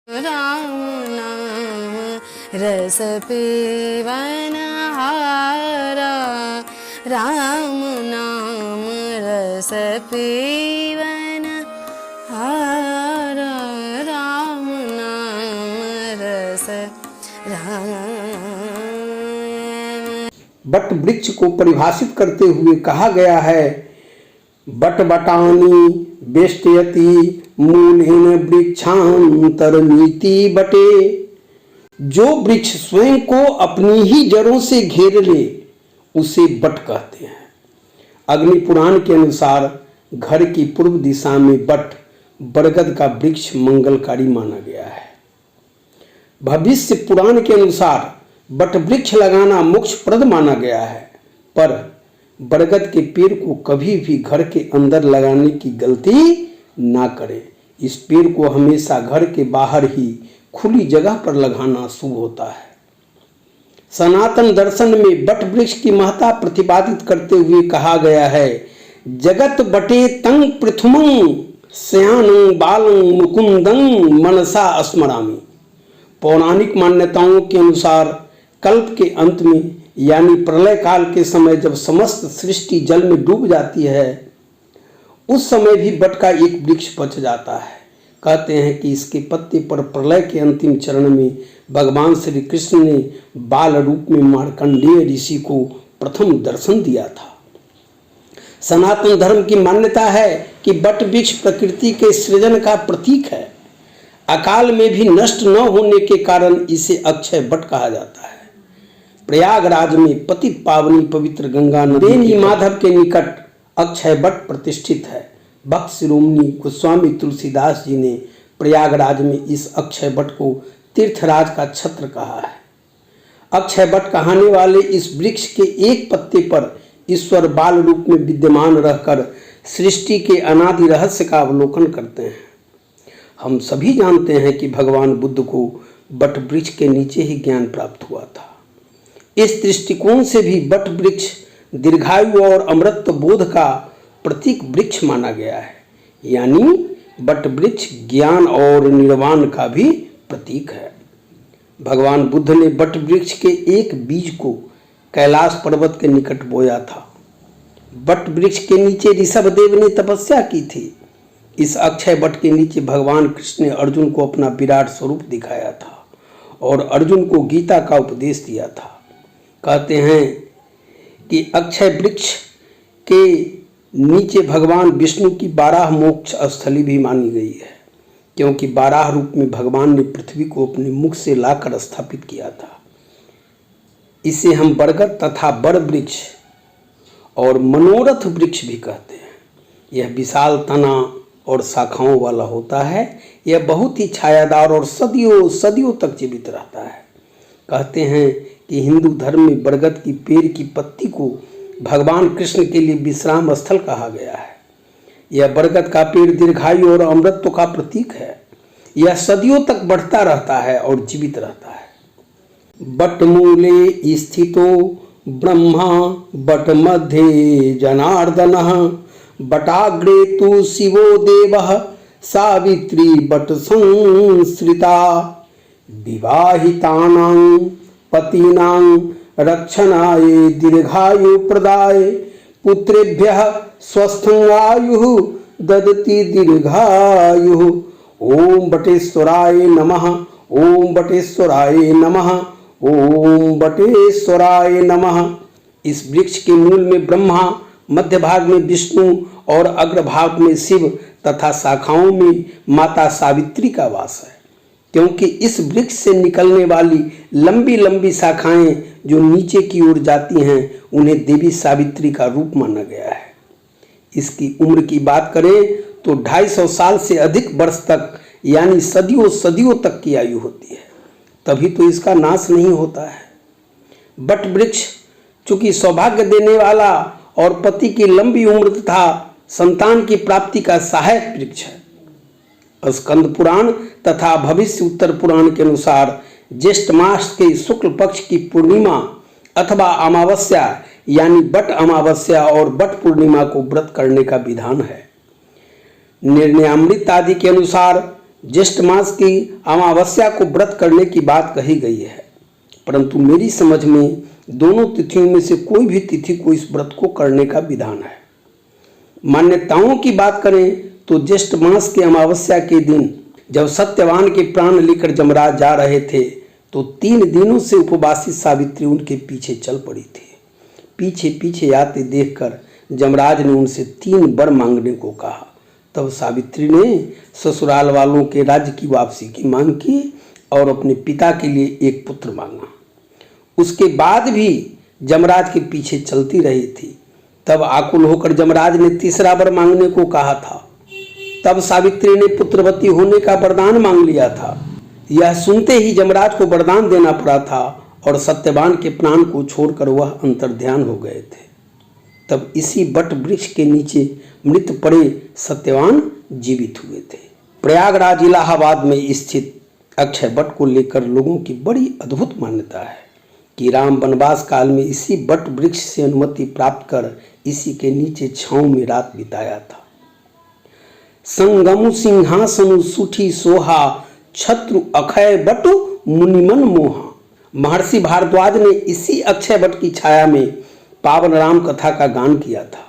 राम नाम रस पीवन हारा, राम नाम रस पीवन हारा, राम नाम रस बट वृक्ष को परिभाषित करते हुए कहा गया है, बट बटानी वेष्टयति मूलेन वृक्षांतरमिति बटे। जो वृक्ष स्वयं को अपनी ही जड़ों से घेर ले उसे बट कहते हैं। अग्नि पुराण के अनुसार घर की पूर्व दिशा में बट बरगद का वृक्ष मंगलकारी माना गया है। भविष्य पुराण के अनुसार बट वृक्ष लगाना मोक्षप्रद माना गया है, पर बरगद के पेड़ को कभी भी घर के अंदर लगाने की गलती ना करें। इस पेड़ को हमेशा घर के बाहर ही खुली जगह पर लगाना शुभ होता है। सनातन दर्शन में बट वृक्ष की महत्ता प्रतिपादित करते हुए कहा गया है, जगत बटे तंग पृथुमं सयानं बालं मुकुंदं मनसा स्मरामि। पौराणिक मान्यताओं के अनुसार कल्प के अंत में यानी प्रलय काल के समय जब समस्त सृष्टि जल में डूब जाती है, उस समय भी बट का एक वृक्ष बच जाता है। कहते हैं कि इसके पत्ते पर प्रलय के अंतिम चरण में भगवान श्री कृष्ण ने बाल रूप में मार्कंडेय ऋषि को प्रथम दर्शन दिया था। सनातन धर्म की मान्यता है कि बट वृक्ष प्रकृति के सृजन का प्रतीक है। अकाल में भी नष्ट न होने के कारण इसे अक्षय बट कहा जाता है। प्रयागराज में पतित पावनी पवित्र गंगा नदी माधव के निकट अक्षय बट प्रतिष्ठित है। भक्त शिरोमणि गोस्वामी तुलसीदास जी ने प्रयागराज में इस अक्षय बट को तीर्थराज का छत्र कहा है। अक्षय बट कहने वाले इस वृक्ष के एक पत्ते पर ईश्वर बाल रूप में विद्यमान रहकर सृष्टि के अनादि रहस्य का अवलोकन करते हैं। हम सभी जानते हैं कि भगवान बुद्ध को बट वृक्ष के नीचे ही ज्ञान प्राप्त हुआ था। इस दृष्टिकोण से भी बट वृक्ष दीर्घायु और अमृत बोध का प्रतीक वृक्ष माना गया है, यानी बट वृक्ष ज्ञान और निर्वाण का भी प्रतीक है। भगवान बुद्ध ने बट वृक्ष के एक बीज को कैलाश पर्वत के निकट बोया था। बट वृक्ष के नीचे ऋषभदेव ने तपस्या की थी। इस अक्षय बट के नीचे भगवान कृष्ण ने अर्जुन को अपना विराट स्वरूप दिखाया था और अर्जुन को गीता का उपदेश दिया था। कहते हैं कि अक्षय वृक्ष के नीचे भगवान विष्णु की 12 मोक्ष स्थली भी मानी गई है, क्योंकि 12 रूप में भगवान ने पृथ्वी को अपने मुख से लाकर स्थापित किया था। इसे हम बरगद तथा बर वृक्ष और मनोरथ वृक्ष भी कहते हैं। यह विशाल तना और शाखाओं वाला होता है। यह बहुत ही छायादार और सदियों सदियों तक जीवित रहता है। कहते हैं कि हिंदू धर्म में बरगद की पेड़ की पत्ती को भगवान कृष्ण के लिए विश्राम स्थल कहा गया है। यह बरगद का पेड़ दीर्घायु और अमृतत्व का प्रतीक है। यह सदियों तक बढ़ता रहता है और जीवित रहता है। बट मूले स्थितो ब्रह्मा बट मध्ये जनार्दनः बटाग्रे तु शिवो देवः सावित्री बट संश्रिता विवाहितानां पतीनां रक्षणाय दीर्घायु प्रदाय पुत्रेभ्यः स्वस्थायुः ददति दीर्घायुः। ओम बटेश्वराय नमः, ओम बटेश्वराय नमः, ओम बटेश्वराय नमः। इस वृक्ष के मूल में ब्रह्मा, मध्य भाग में विष्णु और अग्रभाग में शिव तथा शाखाओं में माता सावित्री का वास है, क्योंकि इस वृक्ष से निकलने वाली लंबी लंबी शाखाएं जो नीचे की ओर जाती हैं उन्हें देवी सावित्री का रूप माना गया है। इसकी उम्र की बात करें तो 250 साल से अधिक वर्ष तक यानी सदियों सदियों तक की आयु होती है, तभी तो इसका नाश नहीं होता है। बट वृक्ष चूंकि सौभाग्य देने वाला और पति की लंबी उम्र तथा संतान की प्राप्ति का सहायक वृक्ष है। स्कंद पुराण तथा भविष्य उत्तर पुराण के अनुसार ज्येष्ठ मास के शुक्ल पक्ष की पूर्णिमा अथवा अमावस्या यानी बट अमावस्या और बट पूर्णिमा को व्रत करने का विधान है। निर्णयामृत आदि के अनुसार ज्येष्ठ मास की अमावस्या को व्रत करने की बात कही गई है, परंतु मेरी समझ में दोनों तिथियों में से कोई भी तिथि को इस व्रत को करने का विधान है। मान्यताओं की बात करें तो ज्येष्ठ मास के अमावस्या के दिन जब सत्यवान के प्राण लेकर जमराज जा रहे थे तो 3 दिनों से उपवासी सावित्री उनके पीछे चल पड़ी थी। पीछे पीछे आते देखकर जमराज ने उनसे 3 वर मांगने को कहा। तब सावित्री ने ससुराल वालों के राज्य की वापसी की मांग की और अपने पिता के लिए एक पुत्र मांगा। उसके बाद भी जमराज के पीछे चलती रही थी। तब आकुल होकर जमराज ने 3रा वर मांगने को कहा था। तब सावित्री ने पुत्रवती होने का वरदान मांग लिया था। यह सुनते ही जमराज को वरदान देना पड़ा था और सत्यवान के प्राण को छोड़कर वह अंतर्ध्यान हो गए थे। तब इसी बट वृक्ष के नीचे मृत पड़े सत्यवान जीवित हुए थे। प्रयागराज इलाहाबाद में स्थित अक्षय वट को लेकर लोगों की बड़ी अद्भुत मान्यता है कि राम वनवास काल में इसी वट वृक्ष से अनुमति प्राप्त कर इसी के नीचे छांव में रात बिताया था। संगमु सिंहासनु सुठी सोहा छत्रु अक्षय बटु मुनिमन मोहा। महर्षि भारद्वाज ने इसी अक्षय वट की छाया में पावन राम कथा का गान किया था।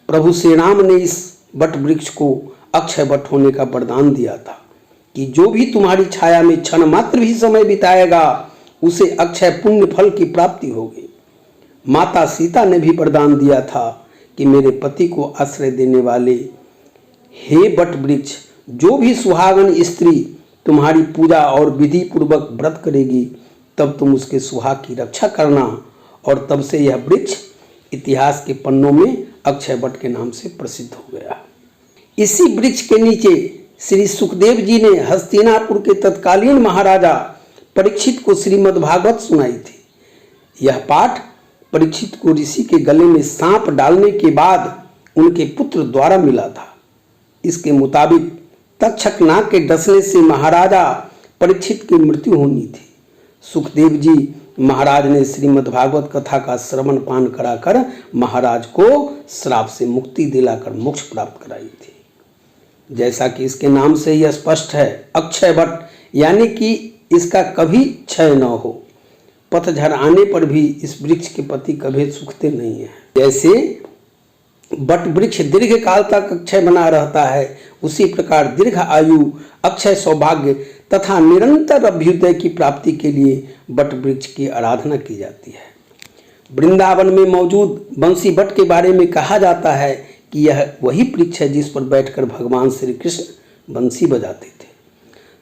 प्रभु श्री राम ने इस वट वृक्ष को अक्षय वट होने का वरदान दिया था कि जो भी तुम्हारी छाया में क्षण मात्र भी समय बिताएगा उसे अक्षय पुण्य फल की प्राप्ति होगी। माता सीता ने भी वरदान दिया था कि मेरे पति को आश्रय देने वाले हे वट वृक्ष, जो भी सुहागन स्त्री तुम्हारी पूजा और विधि पूर्वक व्रत करेगी तब तुम उसके सुहाग की रक्षा करना। और तब से यह वृक्ष इतिहास के पन्नों में अक्षय वट के नाम से प्रसिद्ध हो गया। इसी वृक्ष के नीचे श्री सुखदेव जी ने हस्तिनापुर के तत्कालीन महाराजा परीक्षित को श्रीमद् भागवत सुनाई थी। यह पाठ परीक्षित को ऋषि के गले में सांप डालने के बाद उनके पुत्र द्वारा मिला था। इसके मुताबिक तक्षक नाग के डसने से महाराजा परीक्षित की मृत्यु होनी थी। सुखदेव जी महाराज ने श्रीमद् भागवत कथा का श्रवण पान कराकर महाराज को श्राप से मुक्ति दिलाकर मोक्ष प्राप्त कराई थी। जैसा कि इसके नाम से यह स्पष्ट है, अक्षय वट यानी कि इसका कभी क्षय न हो। पतझड़ आने पर भी इस वृक्ष के पत्ते कभी सूखते नहीं हैं। जैसे वट वृक्ष दीर्घ काल तक अक्षय बना रहता है, उसी प्रकार दीर्घ आयु, अक्षय सौभाग्य तथा निरंतर अभ्युदय की प्राप्ति के लिए वट वृक्ष की आराधना की जाती है। वृंदावन में मौजूद बंसी वट के बारे में कहा जाता है कि यह वही वृक्ष है जिस पर बैठकर भगवान श्री कृष्ण बंसी बजाते थे।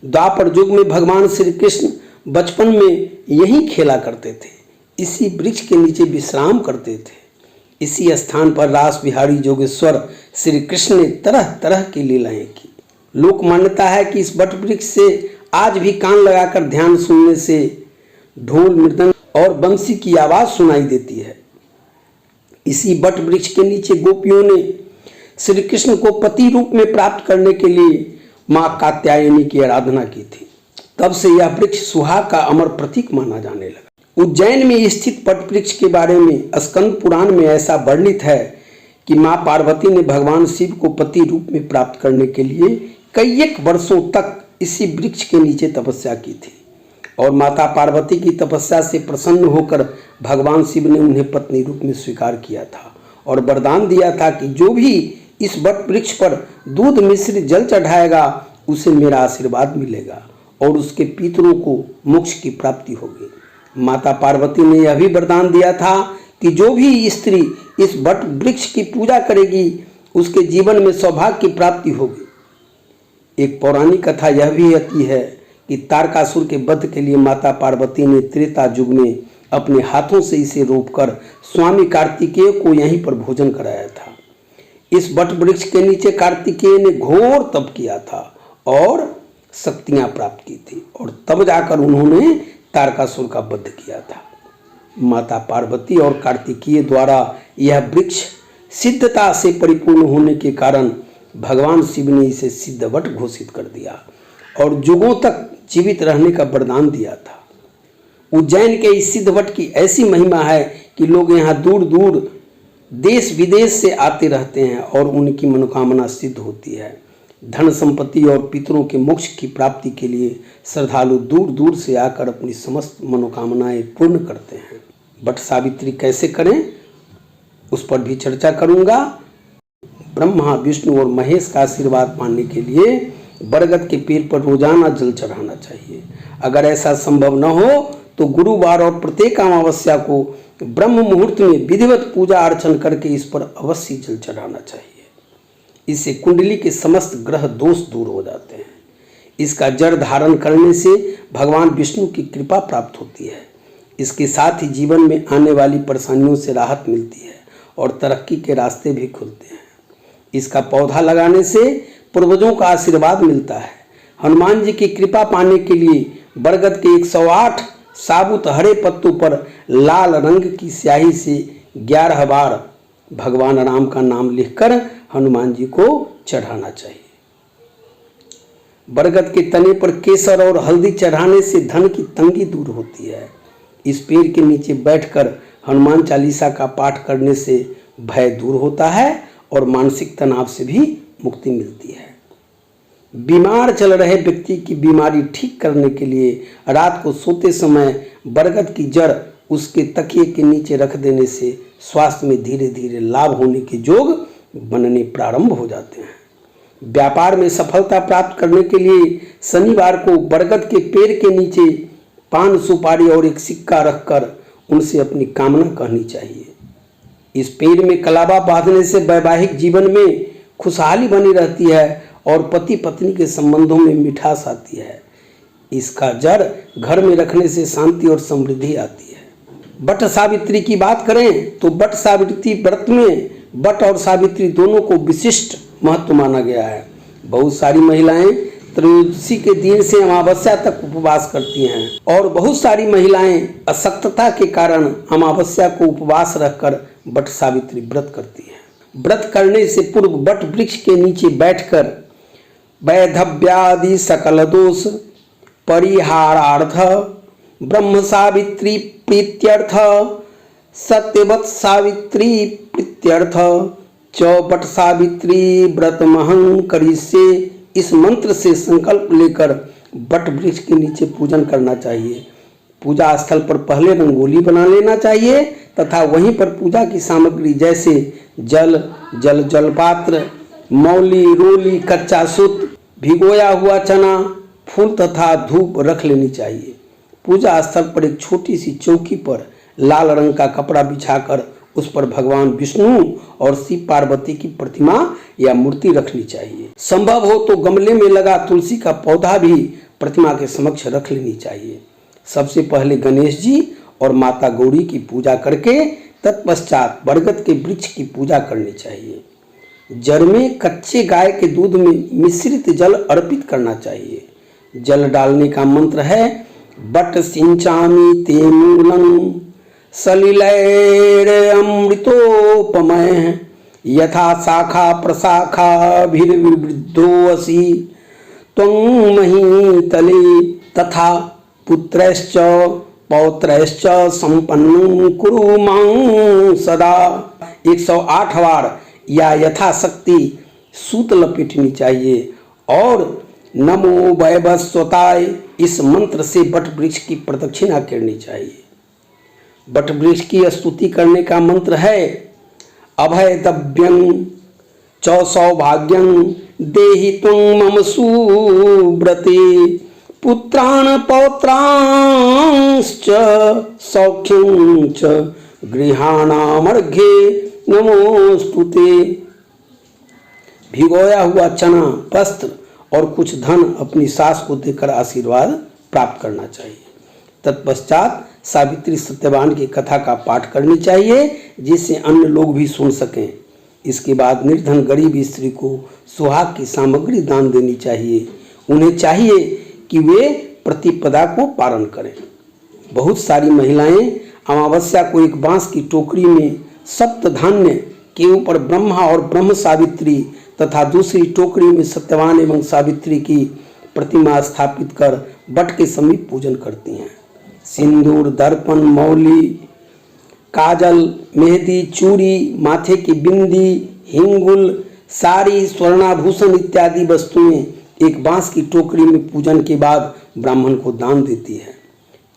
द्वापर युग में भगवान श्री कृष्ण बचपन में यही खेला करते थे, इसी वृक्ष के नीचे विश्राम करते थे। इसी स्थान पर रास बिहारी जोगेश्वर श्री कृष्ण ने तरह तरह की लीलाएं की। लोक मान्यता है कि इस वट वृक्ष से आज भी कान लगाकर ध्यान सुनने से ढोल, मृदंग और बंसी की आवाज सुनाई देती है। इसी वट वृक्ष के नीचे गोपियों ने श्री कृष्ण को पति रूप में प्राप्त करने के लिए मां कात्यायनी की आराधना की थी। तब से यह वृक्ष सुहाग का अमर प्रतीक माना जाने लगा। उज्जैन में स्थित वट वृक्ष के बारे में स्कंद पुराण में ऐसा वर्णित है कि मां पार्वती ने भगवान शिव को पति रूप में प्राप्त करने के लिए कई एक वर्षों तक इसी वृक्ष के नीचे तपस्या की थी और माता पार्वती की तपस्या से प्रसन्न होकर भगवान शिव ने उन्हें पत्नी रूप में स्वीकार किया था और वरदान दिया था कि जो भी इस वट वृक्ष पर दूध मिश्रित जल चढ़ाएगा उसे मेरा आशीर्वाद मिलेगा और उसके पितरों को मोक्ष की प्राप्ति होगी। माता पार्वती ने यह भी वरदान दिया था कि जो भी स्त्री इस वट वृक्ष की पूजा करेगी उसके जीवन में सौभाग्य की प्राप्ति होगी। एक पौराणिक कथा यह भी आती है कि तारकासुर के वध के लिए माता पार्वती ने त्रेता युग में अपने हाथों से इसे रोपकर स्वामी कार्तिकेय को यहीं पर भोजन कराया था। इस वट वृक्ष के नीचे कार्तिकेय ने घोर तप किया था और शक्तियां प्राप्त की थी और तब जाकर उन्होंने तारकासुर का वध किया था। माता पार्वती और कार्तिकेय द्वारा यह वृक्ष सिद्धता से परिपूर्ण होने के कारण भगवान शिव ने इसे सिद्ध वट घोषित कर दिया और युगों तक जीवित रहने का वरदान दिया था। उज्जैन के इस सिद्ध वट की ऐसी महिमा है कि लोग यहाँ दूर दूर देश विदेश से आते रहते हैं और उनकी मनोकामना सिद्ध होती है। धन संपत्ति और पितरों के मोक्ष की प्राप्ति के लिए श्रद्धालु दूर दूर से आकर अपनी समस्त मनोकामनाएं पूर्ण करते हैं। बट सावित्री कैसे करें उस पर भी चर्चा करूंगा। ब्रह्मा, विष्णु और महेश का आशीर्वाद पाने के लिए बरगद के पेड़ पर रोजाना जल चढ़ाना चाहिए। अगर ऐसा संभव न हो तो गुरुवार और प्रत्येक अमावस्या को ब्रह्म मुहूर्त में विधिवत पूजा अर्चन करके इस पर अवश्य जल चढ़ाना चाहिए। इससे कुंडली के समस्त ग्रह दोष दूर हो जाते हैं। इसका जड़ धारण करने से भगवान विष्णु की कृपा प्राप्त होती है। इसके साथ ही जीवन में आने वाली परेशानियों से राहत मिलती है और तरक्की के रास्ते भी खुलते हैं। इसका पौधा लगाने से पूर्वजों का आशीर्वाद मिलता है। हनुमान जी की कृपा पाने के लिए बरगद के 108 साबुत हरे पत्तों पर लाल रंग की स्याही से 11 बार भगवान राम का नाम लिखकर हनुमान जी को चढ़ाना चाहिए। बरगद के तने पर केसर और हल्दी चढ़ाने से धन की तंगी दूर होती है। इस पेड़ के नीचे बैठकर हनुमान चालीसा का पाठ करने से भय दूर होता है और मानसिक तनाव से भी मुक्ति मिलती है। बीमार चल रहे व्यक्ति की बीमारी ठीक करने के लिए रात को सोते समय बरगद की जड़ उसके तकिए के नीचे रख देने से स्वास्थ्य में धीरे धीरे लाभ होने के योग बनने प्रारंभ हो जाते हैं। व्यापार में सफलता प्राप्त करने के लिए शनिवार को बरगद के पेड़ के नीचे पान, सुपारी और एक सिक्का रखकर उनसे अपनी कामना कहनी चाहिए। इस पेड़ में कलावा बांधने से वैवाहिक जीवन में खुशहाली बनी रहती है और पति पत्नी के संबंधों में मिठास आती है। इसका जड़ घर में रखने से शांति और समृद्धि आती है। बट सावित्री की बात करें तो बट सावित्री व्रत में बट और सावित्री दोनों को विशिष्ट महत्व माना गया है। बहुत सारी महिलाएं त्रयोदशी के दिन से अमावस्या तक उपवास करती हैं और बहुत सारी महिलाएं अशक्तता के कारण अमावस्या को उपवास रखकर बट सावित्री व्रत करती हैं। व्रत करने से पूर्व बट वृक्ष के नीचे बैठकर वैधव्यादि सकल दोष परिहारार्थ ब्रह्म सावित्री प्रीत्यर्थ सत्यवत सावित्री प्रीत्यर्थ चौपट सावित्री व्रतमहं करिष्ये इस मंत्र से संकल्प लेकर बट वृक्ष के नीचे पूजन करना चाहिए। पूजा स्थल पर पहले रंगोली बना लेना चाहिए तथा वहीं पर पूजा की सामग्री जैसे जलपात्र, मौली, रोली, कच्चा सूत, भिगोया हुआ चना, फूल तथा धूप रख लेनी चाहिए। पूजा स्थल पर एक छोटी सी चौकी पर लाल रंग का कपड़ा बिछाकर उस पर भगवान विष्णु और शिव पार्वती की प्रतिमा या मूर्ति रखनी चाहिए। संभव हो तो गमले में लगा तुलसी का पौधा भी प्रतिमा के समक्ष रख लेनी चाहिए। सबसे पहले गणेश जी और माता गौरी की पूजा करके तत्पश्चात बरगद के वृक्ष की पूजा करनी चाहिए। जड़ में कच्चे गाय के दूध में मिश्रित जल अर्पित करना चाहिए। जल डालने का मंत्र है बट सिंचामि ते मूलम सलिलैर अमृतोपमय यथा शाखा प्रशाखा भिर्वृद्धोऽसि त्वं मही तले तथा पुत्रैश्च पौत्रैश्च संपन्नं कुरु मां सदा। 108 बार या यथाशक्ति सूत लपेटनी चाहिए और नमो वैवस्वताय इस मंत्र से बट वृक्ष की प्रदक्षिणा करनी चाहिए। बट वृक्ष की स्तुति करने का मंत्र है अभयदभ्यं च सौभाग्यं देहि त्वं मम सुव्रते पुत्रान् पौत्रांश्च सौख्यं च गृहाणामर्घ्ये नमोस्तुते। भिगोया हुआ चना, वस्त्र और कुछ धन अपनी सास को देकर आशीर्वाद प्राप्त करना चाहिए। तत्पश्चात सावित्री सत्यवान की कथा का पाठ करनी चाहिए जिससे अन्य लोग भी सुन सकें। इसके बाद निर्धन गरीब स्त्री को सुहाग की सामग्री दान देनी चाहिए। उन्हें चाहिए कि वे प्रतिपदा को पारण करें। बहुत सारी महिलाएं अमावस्या को एक बांस की टोकरी में सप्त धान्य के ऊपर ब्रह्मा और ब्रह्म सावित्री तथा दूसरी टोकरी में सत्यवान एवं सावित्री की प्रतिमा स्थापित कर बट के समीप पूजन करती हैं। सिंदूर, दर्पण, मौली, काजल, मेहंदी, चूड़ी, माथे की बिंदी, हिंगुल, सारी स्वर्णाभूषण इत्यादि वस्तुएं एक बांस की टोकरी में पूजन के बाद ब्राह्मण को दान देती है।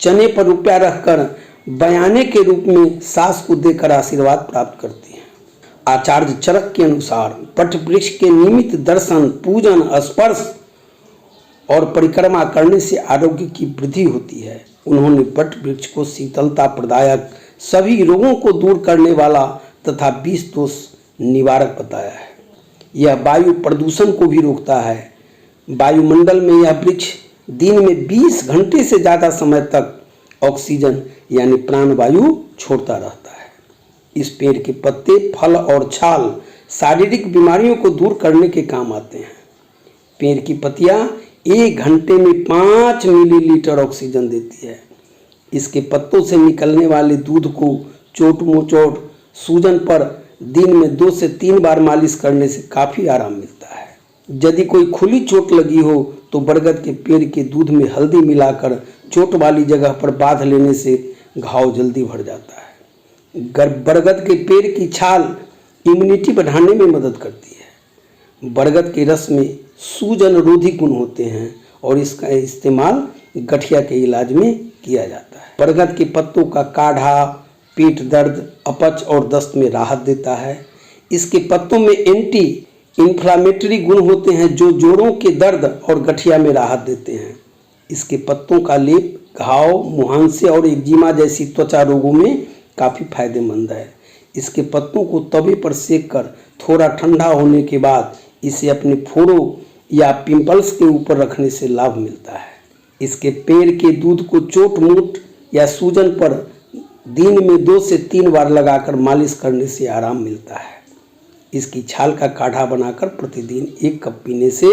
चने पर रुपया रखकर बयाने के रूप में सास को देकर आशीर्वाद प्राप्त करती है। आचार्य चरक के अनुसार वट वृक्ष के नियमित दर्शन, पूजन, स्पर्श और परिक्रमा करने से आरोग्य की वृद्धि होती है। उन्होंने वट वृक्ष को शीतलता प्रदायक, सभी रोगों को दूर करने वाला तथा विष दोष निवारक बताया है। यह वायु प्रदूषण को भी रोकता है। वायुमंडल में यह वृक्ष दिन में 20 घंटे से ज़्यादा समय तक ऑक्सीजन यानी प्राणवायु छोड़ता रहता है। इस पेड़ के पत्ते, फल और छाल शारीरिक बीमारियों को दूर करने के काम आते हैं। पेड़ की पत्तियां 1 घंटे में 5 मिलीलीटर ऑक्सीजन देती है। इसके पत्तों से निकलने वाले दूध को चोट मोचोट, सूजन पर दिन में 2 से 3 बार मालिश करने से काफ़ी आराम मिलता है। यदि कोई खुली चोट लगी हो तो बरगद के पेड़ के दूध में हल्दी मिलाकर चोट वाली जगह पर बांध लेने से घाव जल्दी भर जाता है। बरगद के पेड़ की छाल इम्यूनिटी बढ़ाने में मदद करती है। बरगद के रस में सूजन रोधी गुण होते हैं और इसका इस्तेमाल गठिया के इलाज में किया जाता है। बरगद के पत्तों का काढ़ा पेट दर्द, अपच और दस्त में राहत देता है। इसके पत्तों में एंटी इन्फ्लामेटरी गुण होते हैं जो जोड़ों के दर्द और गठिया में राहत देते हैं। इसके पत्तों का लेप घाव, मुहांसे और एक्जिमा जैसी त्वचा रोगों में काफ़ी फायदेमंद है। इसके पत्तों को तवे पर सेक कर थोड़ा ठंडा होने के बाद इसे अपने फोड़ों या पिंपल्स के ऊपर रखने से लाभ मिलता है। इसके पेड़ के दूध को चोट मोट या सूजन पर दिन में 2 से 3 बार लगाकर मालिश करने से आराम मिलता है। इसकी छाल का काढ़ा बनाकर प्रतिदिन 1 कप पीने से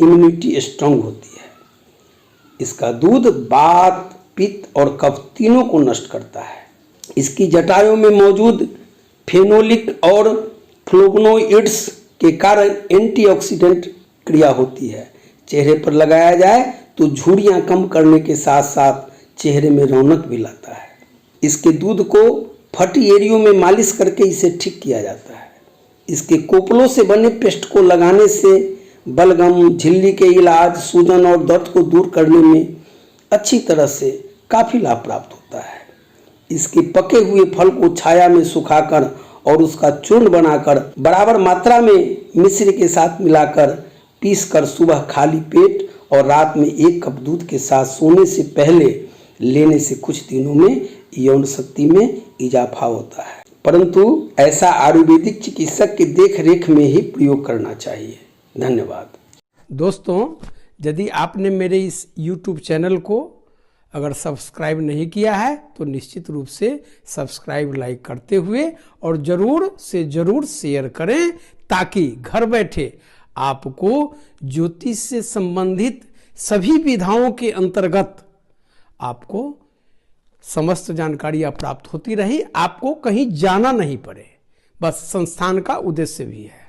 इम्यूनिटी स्ट्रांग होती है। इसका दूध वात, पित्त और कफ तीनों को नष्ट करता है। इसकी जटाओं में मौजूद फेनोलिक और फ्लोवोनोइड्स के कारण एंटीऑक्सीडेंट क्रिया होती है। चेहरे पर लगाया जाए तो झुर्रियाँ कम करने के साथ साथ चेहरे में रौनक भी लाता है। इसके दूध को फटी एरियो में मालिश करके इसे ठीक किया जाता है। इसके कोपलों से बने पेस्ट को लगाने से बलगम, झिल्ली के इलाज, सूजन और दर्द को दूर करने में अच्छी तरह से काफ़ी लाभ प्राप्त होता है। इसके पके हुए फल को छाया में सुखाकर और उसका चूर्ण बनाकर बराबर मात्रा में मिश्री के साथ मिलाकर पीसकर सुबह खाली पेट और रात में 1 कप दूध के साथ सोने से पहले लेने से कुछ दिनों में यौन शक्ति में इजाफा होता है, परंतु ऐसा आयुर्वेदिक चिकित्सक की देख रेख में ही प्रयोग करना चाहिए। धन्यवाद। दोस्तों, यदि आपने मेरे इस YouTube चैनल को अगर सब्सक्राइब नहीं किया है तो निश्चित रूप से सब्सक्राइब, लाइक करते हुए और ज़रूर से ज़रूर शेयर करें ताकि घर बैठे आपको ज्योतिष से संबंधित सभी विधाओं के अंतर्गत आपको समस्त जानकारियाँ प्राप्त होती रही, आपको कहीं जाना नहीं पड़े। बस संस्थान का उद्देश्य भी है।